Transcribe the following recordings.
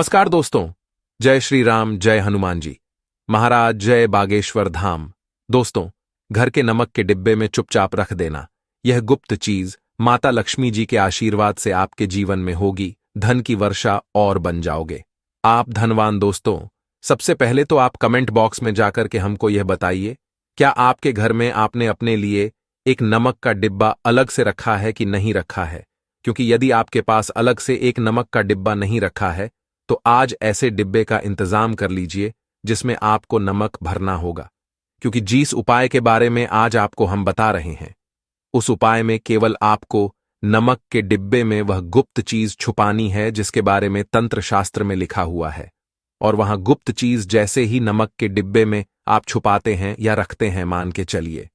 नमस्कार दोस्तों। जय श्री राम, जय हनुमान जी महाराज, जय बागेश्वर धाम। दोस्तों, घर के नमक के डिब्बे में चुपचाप रख देना। यह गुप्त चीज माता लक्ष्मी जी के आशीर्वाद से आपके जीवन में होगी, धन की वर्षा और बन जाओगे आप धनवान। दोस्तों, सबसे पहले तो आप कमेंट बॉक्स में जाकर के हमको यह बताइए, क्या आपके घर में आपने अपने लिए एक नमक का डिब्बा अलग से रखा है कि नहीं रखा है? क्योंकि यदि आपके पास अलग से एक नमक का डिब्बा नहीं रखा है तो आज ऐसे डिब्बे का इंतजाम कर लीजिए जिसमें आपको नमक भरना होगा। क्योंकि जिस उपाय के बारे में आज आपको हम बता रहे हैं, उस उपाय में केवल आपको नमक के डिब्बे में वह गुप्त चीज छुपानी है जिसके बारे में तंत्र शास्त्र में लिखा हुआ है। और वहां गुप्त चीज जैसे ही नमक के डिब्बे में आप छुपाते हैं या रखते हैं, मान के चलिए,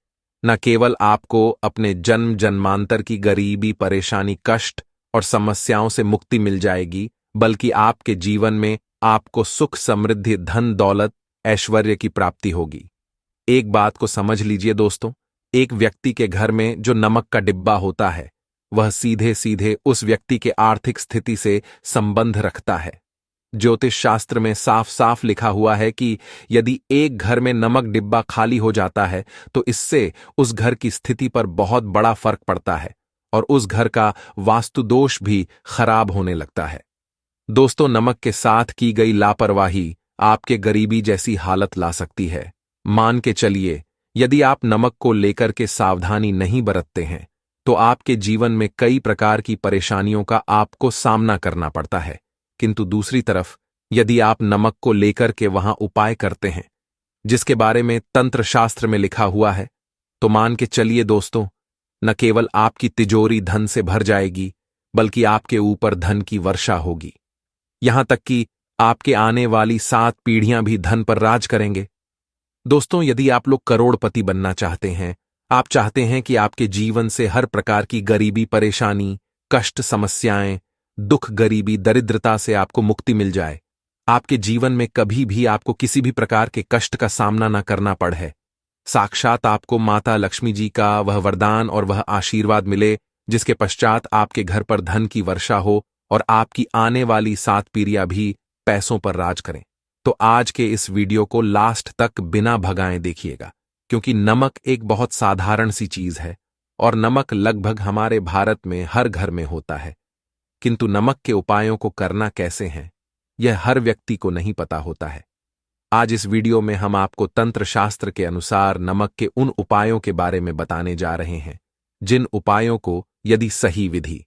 न केवल आपको अपने जन्म जन्मांतर की गरीबी, परेशानी, कष्ट और समस्याओं से मुक्ति मिल जाएगी, बल्कि आपके जीवन में आपको सुख, समृद्धि, धन, दौलत, ऐश्वर्य की प्राप्ति होगी। एक बात को समझ लीजिए दोस्तों, एक व्यक्ति के घर में जो नमक का डिब्बा होता है वह सीधे सीधे उस व्यक्ति के आर्थिक स्थिति से संबंध रखता है। ज्योतिष शास्त्र में साफ साफ लिखा हुआ है कि यदि एक घर में नमक डिब्बा खाली हो जाता है तो इससे उस घर की स्थिति पर बहुत बड़ा फर्क पड़ता है और उस घर का वास्तु दोष भी खराब होने लगता है। दोस्तों, नमक के साथ की गई लापरवाही आपके गरीबी जैसी हालत ला सकती है। मान के चलिए, यदि आप नमक को लेकर के सावधानी नहीं बरतते हैं तो आपके जीवन में कई प्रकार की परेशानियों का आपको सामना करना पड़ता है। किंतु दूसरी तरफ, यदि आप नमक को लेकर के वहां उपाय करते हैं जिसके बारे में तंत्र शास्त्र में लिखा हुआ है, तो मान के चलिए दोस्तों, न केवल आपकी तिजोरी धन से भर जाएगी बल्कि आपके ऊपर धन की वर्षा होगी। यहां तक कि आपके आने वाली 7 पीढ़ियां भी धन पर राज करेंगे। दोस्तों, यदि आप लोग करोड़पति बनना चाहते हैं, आप चाहते हैं कि आपके जीवन से हर प्रकार की गरीबी, परेशानी, कष्ट, समस्याएं, दुख, गरीबी, दरिद्रता से आपको मुक्ति मिल जाए, आपके जीवन में कभी भी आपको किसी भी प्रकार के कष्ट का सामना न करना पड़े, साक्षात आपको माता लक्ष्मी जी का वह वरदान और वह आशीर्वाद मिले जिसके पश्चात आपके घर पर धन की वर्षा हो और आपकी आने वाली 7 पीढ़ियां भी पैसों पर राज करें, तो आज के इस वीडियो को लास्ट तक बिना भगाए देखिएगा। क्योंकि नमक एक बहुत साधारण सी चीज है और नमक लगभग हमारे भारत में हर घर में होता है, किंतु नमक के उपायों को करना कैसे हैं यह हर व्यक्ति को नहीं पता होता है। आज इस वीडियो में हम आपको तंत्र शास्त्र के अनुसार नमक के उन उपायों के बारे में बताने जा रहे हैं जिन उपायों को यदि सही विधि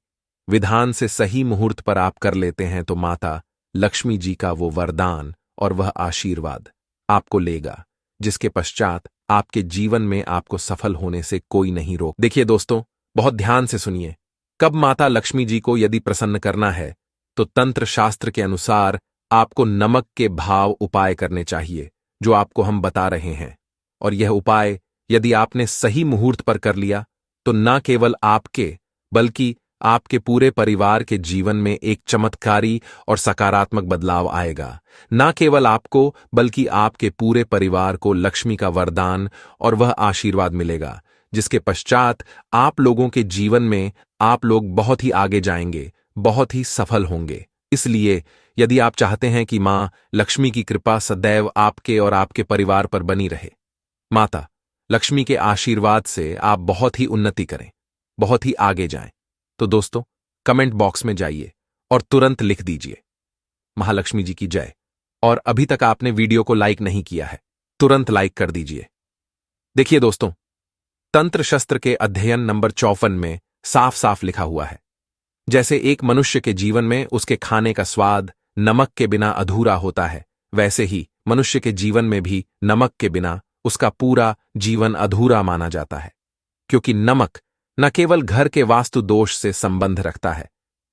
विधान से सही मुहूर्त पर आप कर लेते हैं तो माता लक्ष्मी जी का वो वरदान और वह आशीर्वाद आपको लेगा, जिसके पश्चात आपके जीवन में आपको सफल होने से कोई नहीं रोक। देखिए दोस्तों, बहुत ध्यान से सुनिए। कब माता लक्ष्मी जी को यदि प्रसन्न करना है तो तंत्र शास्त्र के अनुसार आपको नमक के भाव उपाय करने चाहिए जो आपको हम बता रहे हैं। और यह उपाय यदि आपने सही मुहूर्त पर कर लिया तो न केवल आपके बल्कि आपके पूरे परिवार के जीवन में एक चमत्कारी और सकारात्मक बदलाव आएगा। न केवल आपको बल्कि आपके पूरे परिवार को लक्ष्मी का वरदान और वह आशीर्वाद मिलेगा जिसके पश्चात आप लोगों के जीवन में आप लोग बहुत ही आगे जाएंगे, बहुत ही सफल होंगे। इसलिए यदि आप चाहते हैं कि मां लक्ष्मी की कृपा सदैव आपके और आपके परिवार पर बनी रहे, माता लक्ष्मी के आशीर्वाद से आप बहुत ही उन्नति करें, बहुत ही आगे जाएं, तो दोस्तों कमेंट बॉक्स में जाइए और तुरंत लिख दीजिए महालक्ष्मी जी की जय। और अभी तक आपने वीडियो को लाइक नहीं किया है, तुरंत लाइक कर दीजिए। देखिए दोस्तों, तंत्र शास्त्र के अध्ययन नंबर 54 में साफ साफ लिखा हुआ है, जैसे एक मनुष्य के जीवन में उसके खाने का स्वाद नमक के बिना अधूरा होता है, वैसे ही मनुष्य के जीवन में भी नमक के बिना उसका पूरा जीवन अधूरा माना जाता है। क्योंकि नमक न केवल घर के वास्तु दोष से संबंध रखता है,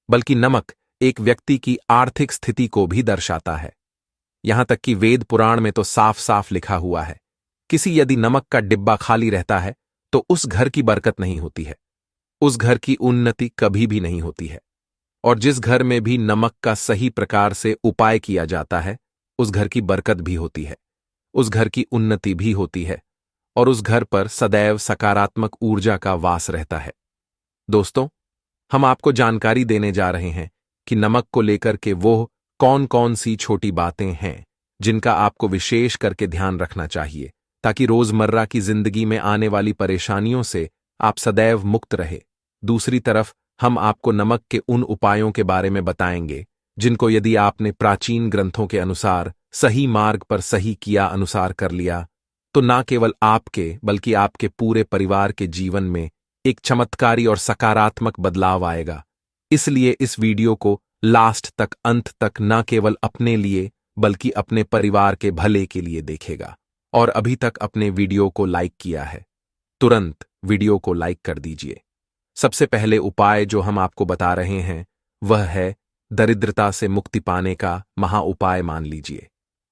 बल्कि नमक एक व्यक्ति की आर्थिक स्थिति को भी दर्शाता है। यहां तक कि वेद पुराण में तो साफ साफ लिखा हुआ है, किसी यदि नमक का डिब्बा खाली रहता है तो उस घर की बरकत नहीं होती है, उस घर की उन्नति कभी भी नहीं होती है। और जिस घर में भी नमक का सही प्रकार से उपाय किया जाता है उस घर की बरकत भी होती है, उस घर की उन्नति भी होती है और उस घर पर सदैव सकारात्मक ऊर्जा का वास रहता है। दोस्तों, हम आपको जानकारी देने जा रहे हैं कि नमक को लेकर के वो कौन कौन सी छोटी बातें हैं जिनका आपको विशेष करके ध्यान रखना चाहिए ताकि रोजमर्रा की जिंदगी में आने वाली परेशानियों से आप सदैव मुक्त रहे। दूसरी तरफ हम आपको नमक के उन उपायों के बारे में बताएंगे जिनको यदि आपने प्राचीन ग्रंथों के अनुसार सही मार्ग पर सही किया अनुसार कर लिया तो न केवल आपके बल्कि आपके पूरे परिवार के जीवन में एक चमत्कारी और सकारात्मक बदलाव आएगा। इसलिए इस वीडियो को लास्ट तक अंत तक न केवल अपने लिए बल्कि अपने परिवार के भले के लिए देखेगा। और अभी तक अपने वीडियो को लाइक किया है तुरंत वीडियो को लाइक कर दीजिए। सबसे पहले उपाय जो हम आपको बता रहे हैं वह है दरिद्रता से मुक्ति पाने का महा उपाय। मान लीजिए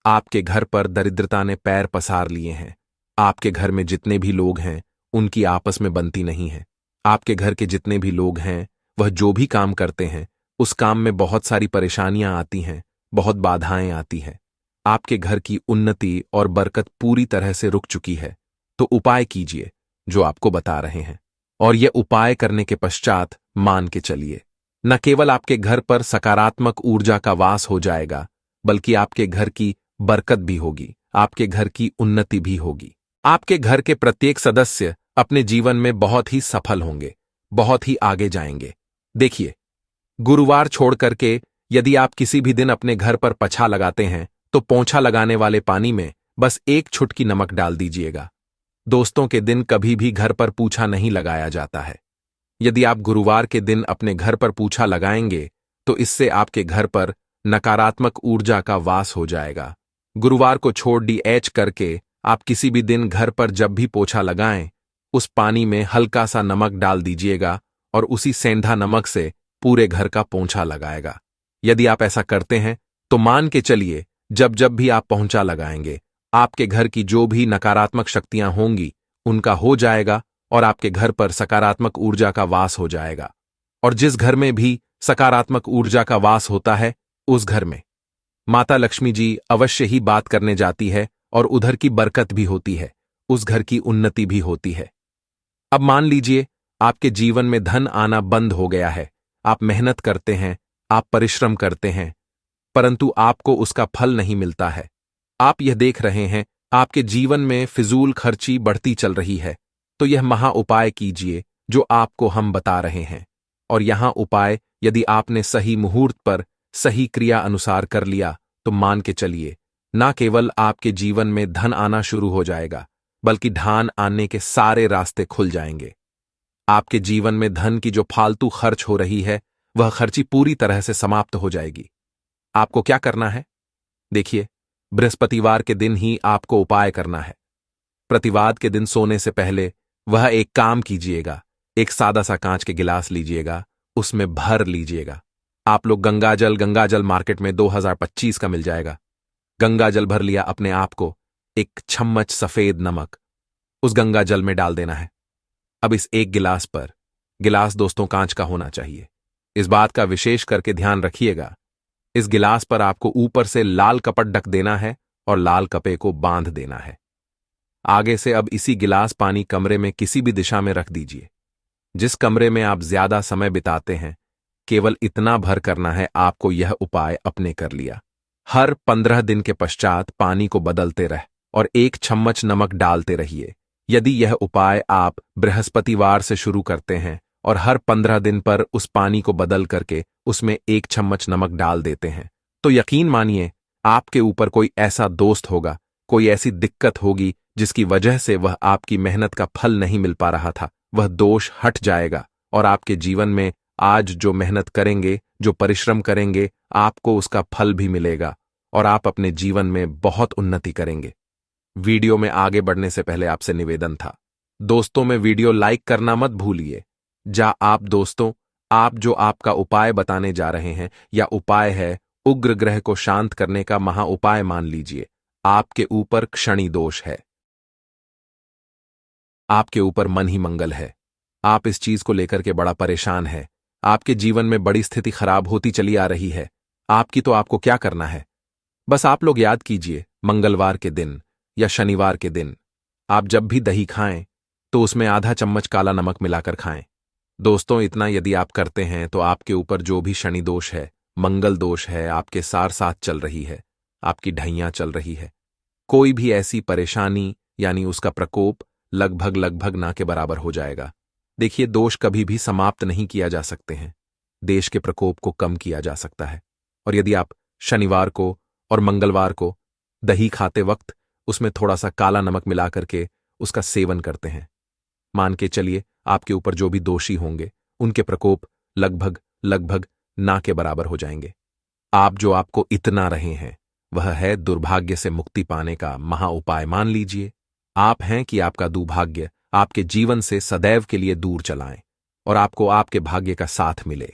आपके घर पर दरिद्रता ने पैर पसार लिए हैं। आपके घर में जितने भी लोग हैं उनकी आपस में बनती नहीं है। आपके घर के जितने भी लोग हैं वह जो भी काम करते हैं उस काम में बहुत सारी परेशानियां आती हैं, बहुत बाधाएं आती हैं। आपके घर की उन्नति और बरकत पूरी तरह से रुक चुकी है। तो उपाय कीजिए जो आपको बता रहे हैं और यह उपाय करने के पश्चात मान के चलिए न केवल आपके घर पर सकारात्मक ऊर्जा का वास हो जाएगा बल्कि आपके घर की बरकत भी होगी, आपके घर की उन्नति भी होगी। आपके घर के प्रत्येक सदस्य अपने जीवन में बहुत ही सफल होंगे, बहुत ही आगे जाएंगे। देखिए, गुरुवार छोड़ करके यदि आप किसी भी दिन अपने घर पर पछा लगाते हैं तो पोंछा लगाने वाले पानी में बस एक चुटकी नमक डाल दीजिएगा। दोस्तों के दिन कभी भी घर पर पूछा नहीं लगाया जाता है। यदि आप गुरुवार के दिन अपने घर पर पूछा लगाएंगे तो इससे आपके घर पर नकारात्मक ऊर्जा का वास हो जाएगा। गुरुवार को छोड़ DH करके आप किसी भी दिन घर पर जब भी पोछा लगाएं उस पानी में हल्का सा नमक डाल दीजिएगा और उसी सेंधा नमक से पूरे घर का पोंछा लगाएगा। यदि आप ऐसा करते हैं तो मान के चलिए जब जब भी आप पोंछा लगाएंगे आपके घर की जो भी नकारात्मक शक्तियां होंगी उनका हो जाएगा और आपके घर पर सकारात्मक ऊर्जा का वास हो जाएगा। और जिस घर में भी सकारात्मक ऊर्जा का वास होता है उस घर में माता लक्ष्मी जी अवश्य ही बात करने जाती है और उधर की बरकत भी होती है, उस घर की उन्नति भी होती है। अब मान लीजिए आपके जीवन में धन आना बंद हो गया है। आप मेहनत करते हैं, आप परिश्रम करते हैं, परंतु आपको उसका फल नहीं मिलता है। आप यह देख रहे हैं आपके जीवन में फिजूल खर्ची बढ़ती चल रही है। तो यह महा उपाय कीजिए जो आपको हम बता रहे हैं। और यहां उपाय यदि आपने सही मुहूर्त पर सही क्रिया अनुसार कर लिया तो मान के चलिए ना केवल आपके जीवन में धन आना शुरू हो जाएगा बल्कि धन आने के सारे रास्ते खुल जाएंगे। आपके जीवन में धन की जो फालतू खर्च हो रही है वह खर्ची पूरी तरह से समाप्त हो जाएगी। आपको क्या करना है? देखिए, बृहस्पतिवार के दिन ही आपको उपाय करना है। प्रतिवाद के दिन सोने से पहले वह एक काम कीजिएगा, एक सादा सा कांच के गिलास लीजिएगा, उसमें भर लीजिएगा। आप लोग गंगाजल मार्केट में 2025 का मिल जाएगा। गंगाजल भर लिया अपने आप को, एक चम्मच सफेद नमक उस गंगाजल में डाल देना है। अब इस एक गिलास पर, गिलास दोस्तों कांच का होना चाहिए, इस बात का विशेष करके ध्यान रखिएगा। इस गिलास पर आपको ऊपर से लाल कपट ढक देना है और लाल कपे को बांध देना है। आगे से अब इसी गिलास पानी कमरे में किसी भी दिशा में रख दीजिए। जिस कमरे में आप ज्यादा समय बिताते हैं केवल इतना भर करना है। आपको यह उपाय अपने कर लिया। हर 15 दिन के पश्चात पानी को बदलते रह और एक चम्मच नमक डालते रहिए। यदि यह उपाय आप बृहस्पतिवार से शुरू करते हैं और हर 15 दिन पर उस पानी को बदल करके उसमें एक चम्मच नमक डाल देते हैं तो यकीन मानिए आपके ऊपर कोई ऐसा दोस्त होगा, कोई ऐसी दिक्कत होगी जिसकी वजह से वह आपकी मेहनत का फल नहीं मिल पा रहा था, वह दोष हट जाएगा और आपके जीवन में आज जो मेहनत करेंगे, जो परिश्रम करेंगे, आपको उसका फल भी मिलेगा और आप अपने जीवन में बहुत उन्नति करेंगे। वीडियो में आगे बढ़ने से पहले आपसे निवेदन था, दोस्तों में वीडियो लाइक करना मत भूलिए। आप दोस्तों, आप जो आपका उपाय बताने जा रहे हैं या उपाय है उग्र ग्रह को शांत करने का महा उपाय मान लीजिए। आपके ऊपर क्षणि दोष है, आपके ऊपर मन ही मंगल है। आप इस चीज को लेकर के बड़ा परेशान है। आपके जीवन में बड़ी स्थिति खराब होती चली आ रही है। तो आपको क्या करना है? बस आप लोग याद कीजिए, मंगलवार के दिन या शनिवार के दिन आप जब भी दही खाएं तो उसमें आधा चम्मच काला नमक मिलाकर खाएं। दोस्तों, इतना यदि आप करते हैं तो आपके ऊपर जो भी शनि दोष है मंगल दोष है, आपके सार साथ चल रही है, आपकी ढैया चल रही है। कोई भी ऐसी परेशानी यानी उसका प्रकोप लगभग लगभग ना के बराबर हो जाएगा। देखिए, दोष कभी भी समाप्त नहीं किया जा सकते हैं, देश के प्रकोप को कम किया जा सकता है। और यदि आप शनिवार को और मंगलवार को दही खाते वक्त उसमें थोड़ा सा काला नमक मिला करके उसका सेवन करते हैं, मान के चलिए आपके ऊपर जो भी दोषी होंगे उनके प्रकोप लगभग लगभग ना के बराबर हो जाएंगे। आप जो आपको इतना रहे हैं वह है दुर्भाग्य से मुक्ति पाने का महा उपाय। मान लीजिए आप हैं कि आपका दुर्भाग्य आपके जीवन से सदैव के लिए दूर चलाएं और आपको आपके भाग्य का साथ मिले,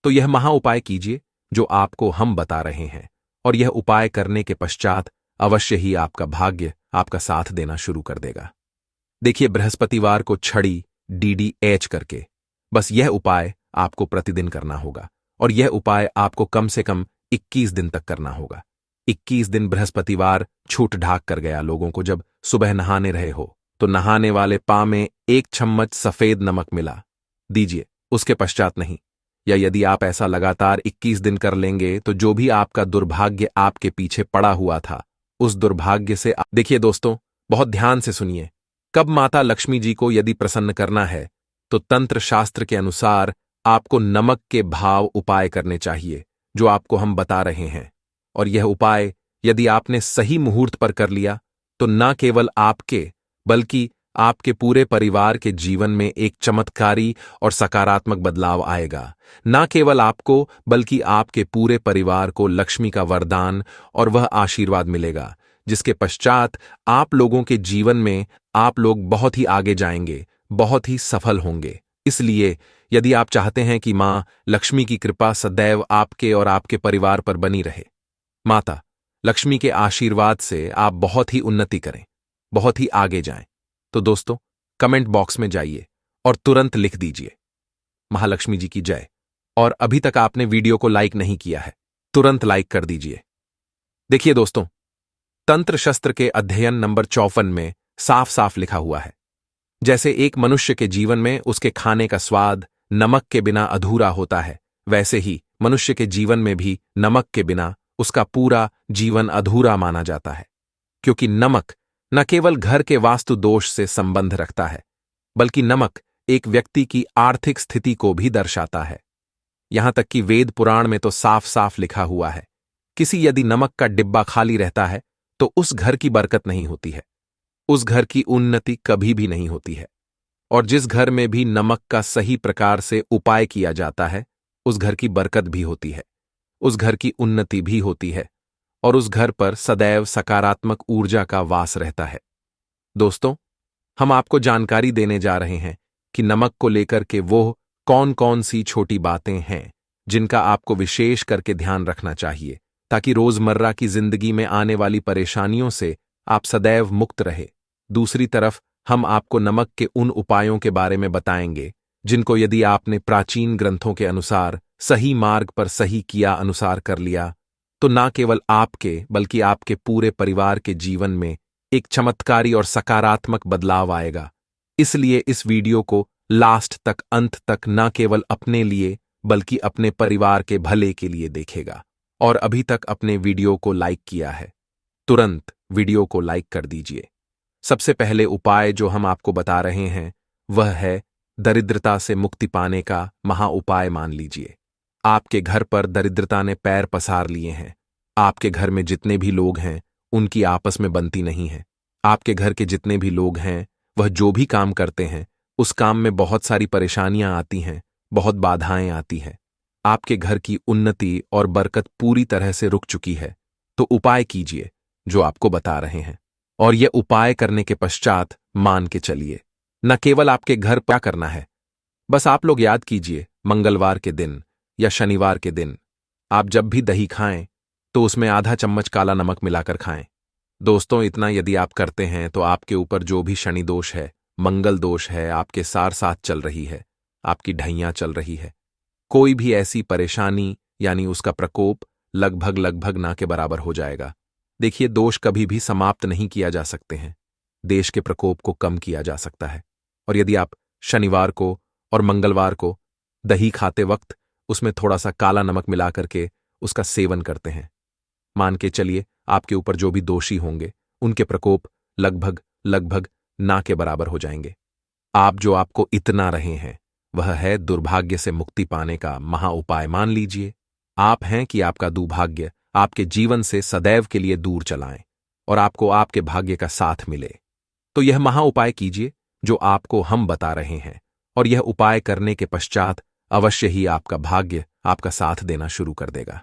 तो यह महा उपाय कीजिए जो आपको हम बता रहे हैं। और यह उपाय करने के पश्चात अवश्य ही आपका भाग्य आपका साथ देना शुरू कर देगा। देखिए, बृहस्पतिवार को छड़ी DDH करके बस यह उपाय आपको प्रतिदिन करना होगा और यह उपाय आपको कम से कम 21 दिन तक करना होगा। 21 दिन बृहस्पतिवार छूट ढाक कर गया लोगों को जब सुबह नहाने रहे हो तो नहाने वाले पा में 1 चम्मच सफेद नमक मिला दीजिए, उसके पश्चात नहीं। या यदि आप ऐसा लगातार 21 दिन कर लेंगे तो जो भी आपका दुर्भाग्य आपके पीछे पड़ा हुआ था उस दुर्भाग्य से देखिए दोस्तों, बहुत ध्यान से सुनिए। कब माता लक्ष्मी जी को यदि प्रसन्न करना है तो तंत्र शास्त्र के अनुसार आपको नमक के भाव उपाय करने चाहिए जो आपको हम बता रहे हैं। और यह उपाय यदि आपने सही मुहूर्त पर कर लिया तो न केवल आपके बल्कि आपके पूरे परिवार के जीवन में एक चमत्कारी और सकारात्मक बदलाव आएगा। न केवल आपको बल्कि आपके पूरे परिवार को लक्ष्मी का वरदान और वह आशीर्वाद मिलेगा जिसके पश्चात आप लोगों के जीवन में आप लोग बहुत ही आगे जाएंगे, बहुत ही सफल होंगे। इसलिए यदि आप चाहते हैं कि मां लक्ष्मी की कृपा सदैव आपके और आपके परिवार पर बनी रहे, माता लक्ष्मी के आशीर्वाद से आप बहुत ही उन्नति करें, बहुत ही आगे जाएं, तो दोस्तों कमेंट बॉक्स में जाइए और तुरंत लिख दीजिए महालक्ष्मी जी की जय। और अभी तक आपने वीडियो को लाइक नहीं किया है, तुरंत लाइक कर दीजिए। देखिए दोस्तों, तंत्र शस्त्र के अध्ययन नंबर 54 में साफ साफ लिखा हुआ है, जैसे एक मनुष्य के जीवन में उसके खाने का स्वाद नमक के बिना अधूरा होता है, वैसे ही मनुष्य के जीवन में भी नमक के बिना उसका पूरा जीवन अधूरा माना जाता है। क्योंकि नमक न केवल घर के वास्तु दोष से संबंध रखता है, बल्कि नमक एक व्यक्ति की आर्थिक स्थिति को भी दर्शाता है। यहां तक कि वेद पुराण में तो साफ साफ लिखा हुआ है, किसी यदि नमक का डिब्बा खाली रहता है तो उस घर की बरकत नहीं होती है, उस घर की उन्नति कभी भी नहीं होती है। और जिस घर में भी नमक का सही प्रकार से उपाय किया जाता है उस घर की बरकत भी होती है, उस घर की उन्नति भी होती है और उस घर पर सदैव सकारात्मक ऊर्जा का वास रहता है। दोस्तों, हम आपको जानकारी देने जा रहे हैं कि नमक को लेकर के वो कौन कौन सी छोटी बातें हैं जिनका आपको विशेष करके ध्यान रखना चाहिए ताकि रोजमर्रा की जिंदगी में आने वाली परेशानियों से आप सदैव मुक्त रहे। दूसरी तरफ हम आपको नमक के उन उपायों के बारे में बताएंगे जिनको यदि आपने प्राचीन ग्रंथों के अनुसार सही मार्ग पर सही किया अनुसार कर लिया तो न केवल आपके बल्कि आपके पूरे परिवार के जीवन में एक चमत्कारी और सकारात्मक बदलाव आएगा। इसलिए इस वीडियो को लास्ट तक, अंत तक न केवल अपने लिए बल्कि अपने परिवार के भले के लिए देखेगा। और अभी तक अपने वीडियो को लाइक किया है, तुरंत वीडियो को लाइक कर दीजिए। सबसे पहले उपाय जो हम आपको बता रहे हैं वह है दरिद्रता से मुक्ति पाने का महा उपाय। मान लीजिए आपके घर पर दरिद्रता ने पैर पसार लिए हैं, आपके घर में जितने भी लोग हैं उनकी आपस में बनती नहीं है, आपके घर के जितने भी लोग हैं वह जो भी काम करते हैं उस काम में बहुत सारी परेशानियां आती हैं, बहुत बाधाएं आती हैं, आपके घर की उन्नति और बरकत पूरी तरह से रुक चुकी है। तो उपाय कीजिए जो आपको बता रहे हैं और यह उपाय करने के पश्चात मान के चलिए न केवल आपके घर क्या करना है, बस आप लोग याद कीजिए मंगलवार के दिन या शनिवार के दिन आप जब भी दही खाएं तो उसमें आधा चम्मच काला नमक मिलाकर खाएं। दोस्तों, इतना यदि आप करते हैं तो आपके ऊपर जो भी शनि दोष है, मंगल दोष है, आपके सार साथ चल रही है, आपकी ढैया चल रही है, कोई भी ऐसी परेशानी यानी उसका प्रकोप लगभग लगभग ना के बराबर हो जाएगा। देखिए, दोष कभी भी समाप्त नहीं किया जा सकते हैं, देश के प्रकोप को कम किया जा सकता है। और यदि आप शनिवार को और मंगलवार को दही खाते वक्त उसमें थोड़ा सा काला नमक मिला करके उसका सेवन करते हैं। मान के चलिए आपके ऊपर जो भी दोषी होंगे उनके प्रकोप लगभग लगभग ना के बराबर हो जाएंगे। आप जो आपको इतना रहे हैं वह है दुर्भाग्य से मुक्ति पाने का महा उपाय। मान लीजिए आप हैं कि आपका दुर्भाग्य आपके जीवन से सदैव के लिए दूर चलाएं और आपको आपके भाग्य का साथ मिले। तो यह महा उपाय कीजिए जो आपको हम बता रहे हैं, और यह उपाय करने के पश्चात अवश्य ही आपका भाग्य आपका साथ देना शुरू कर देगा।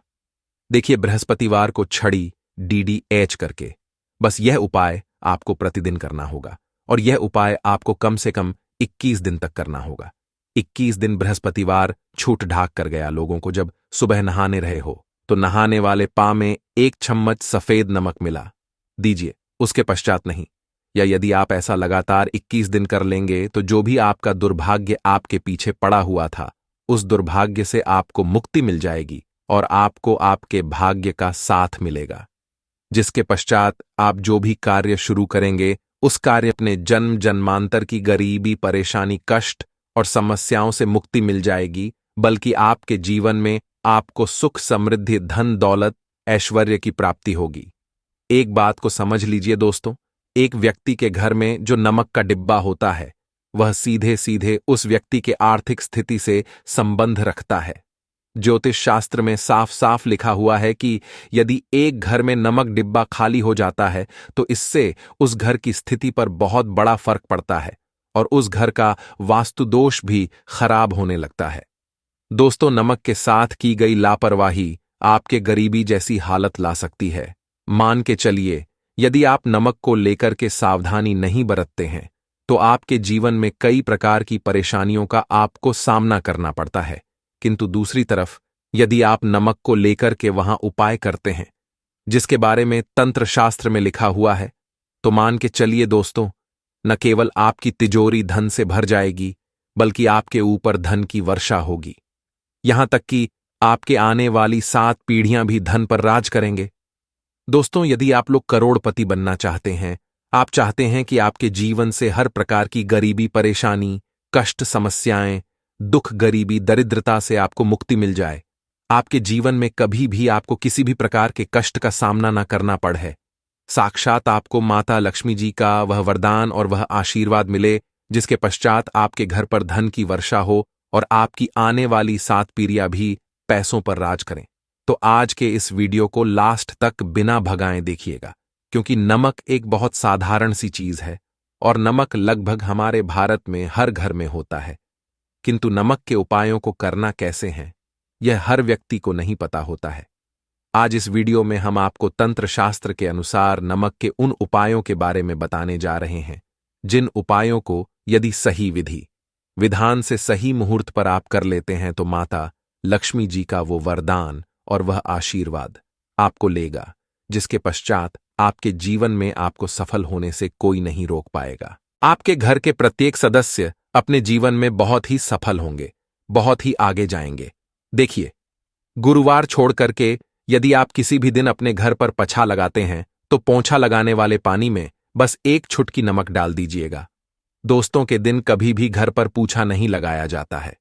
देखिए, बृहस्पतिवार को छड़ी DDH करके बस यह उपाय आपको प्रतिदिन करना होगा, और यह उपाय आपको कम से कम 21 दिन तक करना होगा। 21 दिन बृहस्पतिवार छूट ढाक कर गया लोगों को जब सुबह नहाने रहे हो तो नहाने वाले पा में 1 चम्मच सफेद नमक मिला दीजिए, उसके पश्चात नहीं। या यदि आप ऐसा लगातार 21 दिन कर लेंगे तो जो भी आपका दुर्भाग्य आपके पीछे पड़ा हुआ था उस दुर्भाग्य से आपको मुक्ति मिल जाएगी और आपको आपके भाग्य का साथ मिलेगा, जिसके पश्चात आप जो भी कार्य शुरू करेंगे उस कार्य अपने जन्म जन्मांतर की गरीबी, परेशानी, कष्ट और समस्याओं से मुक्ति मिल जाएगी, बल्कि आपके जीवन में आपको सुख, समृद्धि, धन, दौलत, ऐश्वर्य की प्राप्ति होगी। एक बात को समझ लीजिए दोस्तों, एक व्यक्ति के घर में जो नमक का डिब्बा होता है वह सीधे सीधे उस व्यक्ति के आर्थिक स्थिति से संबंध रखता है। ज्योतिष शास्त्र में साफ साफ लिखा हुआ है कि यदि एक घर में नमक डिब्बा खाली हो जाता है तो इससे उस घर की स्थिति पर बहुत बड़ा फर्क पड़ता है और उस घर का वास्तु दोष भी खराब होने लगता है। दोस्तों, नमक के साथ की गई लापरवाही आपके गरीबी जैसी हालत ला सकती है। मान के चलिए, यदि आप नमक को लेकर के सावधानी नहीं बरतते हैं तो आपके जीवन में कई प्रकार की परेशानियों का आपको सामना करना पड़ता है, किंतु दूसरी तरफ यदि आप नमक को लेकर के वहां उपाय करते हैं जिसके बारे में तंत्र शास्त्र में लिखा हुआ है, तो मान के चलिए दोस्तों, न केवल आपकी तिजोरी धन से भर जाएगी बल्कि आपके ऊपर धन की वर्षा होगी। यहां तक कि आपके आने वाली 7 पीढ़ियां भी धन पर राज करेंगे। दोस्तों, यदि आप लोग करोड़पति बनना चाहते हैं, आप चाहते हैं कि आपके जीवन से हर प्रकार की गरीबी, परेशानी, कष्ट, समस्याएं, दुख, गरीबी, दरिद्रता से आपको मुक्ति मिल जाए, आपके जीवन में कभी भी आपको किसी भी प्रकार के कष्ट का सामना न करना पड़े, साक्षात आपको माता लक्ष्मी जी का वह वरदान और वह आशीर्वाद मिले जिसके पश्चात आपके घर पर धन की वर्षा हो और आपकी आने वाली 7 पीढ़ियां भी पैसों पर राज करें, तो आज के इस वीडियो को लास्ट तक बिना भगाए देखिएगा, क्योंकि नमक एक बहुत साधारण सी चीज है और नमक लगभग हमारे भारत में हर घर में होता है, किंतु नमक के उपायों को करना कैसे हैं यह हर व्यक्ति को नहीं पता होता है। आज इस वीडियो में हम आपको तंत्र शास्त्र के अनुसार नमक के उन उपायों के बारे में बताने जा रहे हैं जिन उपायों को यदि सही विधि विधान से सही मुहूर्त पर आप कर लेते हैं तो माता लक्ष्मी जी का वो वरदान और वह आशीर्वाद आपको लेगा, जिसके पश्चात आपके जीवन में आपको सफल होने से कोई नहीं रोक पाएगा। आपके घर के प्रत्येक सदस्य अपने जीवन में बहुत ही सफल होंगे, बहुत ही आगे जाएंगे। देखिए, गुरुवार छोड़ करके यदि आप किसी भी दिन अपने घर पर पछा लगाते हैं तो पोंछा लगाने वाले पानी में बस 1 चुटकी नमक डाल दीजिएगा। दोस्तों, के दिन कभी भी घर पर पूछा नहीं लगाया जाता है।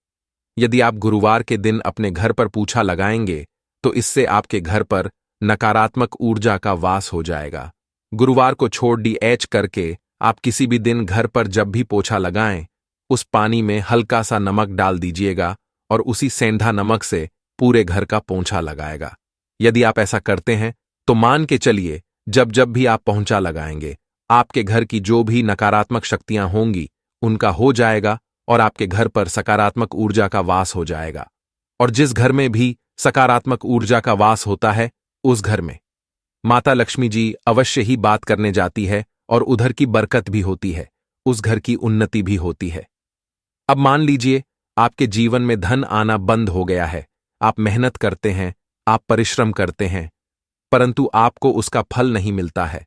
यदि आप गुरुवार के दिन अपने घर पर पूछा लगाएंगे तो इससे आपके घर पर नकारात्मक ऊर्जा का वास हो जाएगा। गुरुवार को छोड़ DH करके आप किसी भी दिन घर पर जब भी पोछा लगाएं उस पानी में हल्का सा नमक डाल दीजिएगा और उसी सेंधा नमक से पूरे घर का पोंछा लगाएगा। यदि आप ऐसा करते हैं तो मान के चलिए जब जब भी आप पोंछा लगाएंगे आपके घर की जो भी नकारात्मक शक्तियां होंगी उनका हो जाएगा और आपके घर पर सकारात्मक ऊर्जा का वास हो जाएगा। और जिस घर में भी सकारात्मक ऊर्जा का वास होता है उस घर में माता लक्ष्मी जी अवश्य ही बात करने जाती है और उधर की बरकत भी होती है, उस घर की उन्नति भी होती है। अब मान लीजिए आपके जीवन में धन आना बंद हो गया है, आप मेहनत करते हैं, आप परिश्रम करते हैं, परंतु आपको उसका फल नहीं मिलता है।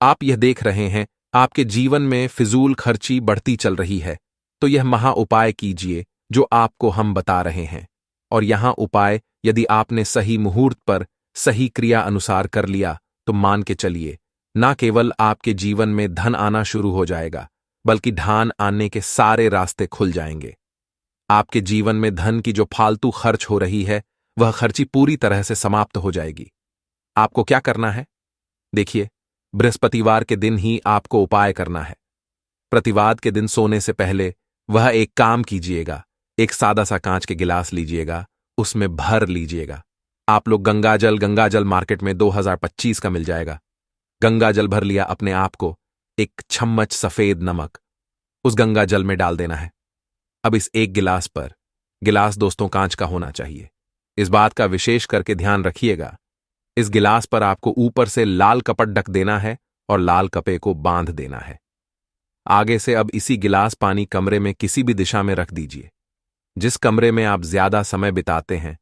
आप यह देख रहे हैं आपके जीवन में फिजूल खर्ची बढ़ती चल रही है, तो यह महा उपाय कीजिए जो आपको हम बता रहे हैं। और यहां उपाय यदि आपने सही मुहूर्त पर सही क्रिया अनुसार कर लिया तो मान के चलिए ना केवल आपके जीवन में धन आना शुरू हो जाएगा बल्कि धन आने के सारे रास्ते खुल जाएंगे। आपके जीवन में धन की जो फालतू खर्च हो रही है, वह खर्ची पूरी तरह से समाप्त हो जाएगी। आपको क्या करना है? देखिए, बृहस्पतिवार के दिन ही आपको उपाय करना है। प्रतिवाद के दिन सोने से पहले वह एक काम कीजिएगा। एक सादा सा कांच के गिलास लीजिएगा, उसमें भर लीजिएगा। आप लोग गंगाजल मार्केट में 2025 का मिल जाएगा। गंगाजल भर लिया अपने आप को, एक चम्मच सफेद नमक उस गंगाजल में डाल देना है। अब इस एक गिलास पर, गिलास दोस्तों कांच का होना चाहिए, इस बात का विशेष करके ध्यान रखिएगा। इस गिलास पर आपको ऊपर से लाल कपट ढक देना है और लाल कपे को बांध देना है। आगे से अब इसी गिलास पानी कमरे में किसी भी दिशा में रख दीजिए। जिस कमरे में आप ज्यादा समय बिताते हैं,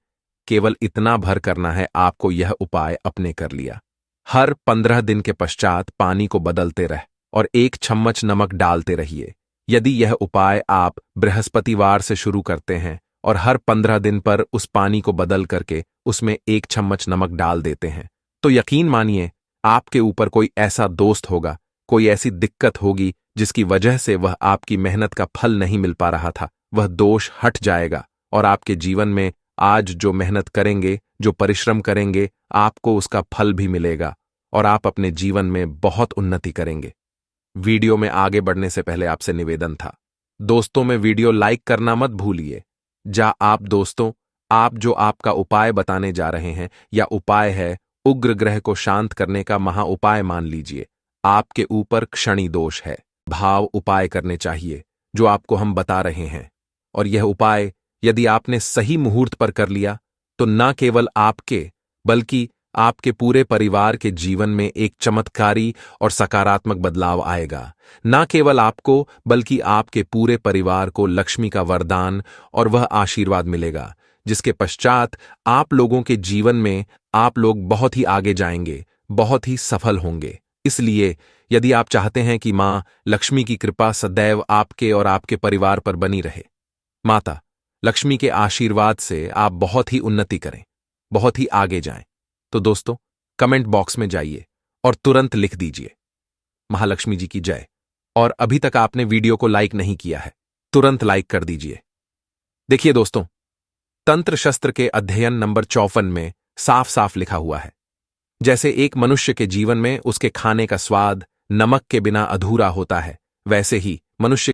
केवल इतना भर करना है आपको यह उपाय अपने कर लिया। हर 15 दिन के पश्चात पानी को बदलते रह और एक चम्मच नमक डालते रहिए। यदि यह उपाय आप बृहस्पतिवार से शुरू करते हैं और हर 15 दिन पर उस पानी को बदल करके उसमें एक चम्मच नमक डाल देते हैं, तो यकीन मानिए आपके ऊपर कोई ऐसा दोस्त होगा, कोई ऐसी दिक्कत होगी जिसकी वजह से वह आपकी मेहनत का फल नहीं मिल पा रहा था, वह दोष हट जाएगा और आपके जीवन में आज जो मेहनत करेंगे, जो परिश्रम करेंगे, आपको उसका फल भी मिलेगा और आप अपने जीवन में बहुत उन्नति करेंगे। वीडियो में आगे बढ़ने से पहले आपसे निवेदन था, दोस्तों में वीडियो लाइक करना मत भूलिए। आप दोस्तों, आप जो आपका उपाय बताने जा रहे हैं, या उपाय है उग्र ग्रह को शांत करने का महा उपाय मान लीजिए। आपके ऊपर क्षणि दोष है, भाव उपाय करने चाहिए जो आपको हम बता रहे हैं। और यह उपाय यदि आपने सही मुहूर्त पर कर लिया तो न केवल आपके बल्कि आपके पूरे परिवार के जीवन में एक चमत्कारी और सकारात्मक बदलाव आएगा। न केवल आपको बल्कि आपके पूरे परिवार को लक्ष्मी का वरदान और वह आशीर्वाद मिलेगा, जिसके पश्चात आप लोगों के जीवन में आप लोग बहुत ही आगे जाएंगे, बहुत ही सफल होंगे। इसलिए यदि आप चाहते हैं कि मां लक्ष्मी की कृपा सदैव आपके और आपके परिवार पर बनी रहे, माता लक्ष्मी के आशीर्वाद से आप बहुत ही उन्नति करें, बहुत ही आगे जाएं, तो दोस्तों कमेंट बॉक्स में जाइए और तुरंत लिख दीजिए महालक्ष्मी जी की जय। और अभी तक आपने वीडियो को लाइक नहीं किया है, तुरंत लाइक कर दीजिए। देखिए दोस्तों, तंत्र शस्त्र के अध्ययन नंबर 54 में साफ साफ लिखा हुआ है, जैसे एक मनुष्य के जीवन में उसके खाने का स्वाद नमक के बिना अधूरा होता है, वैसे ही मनुष्य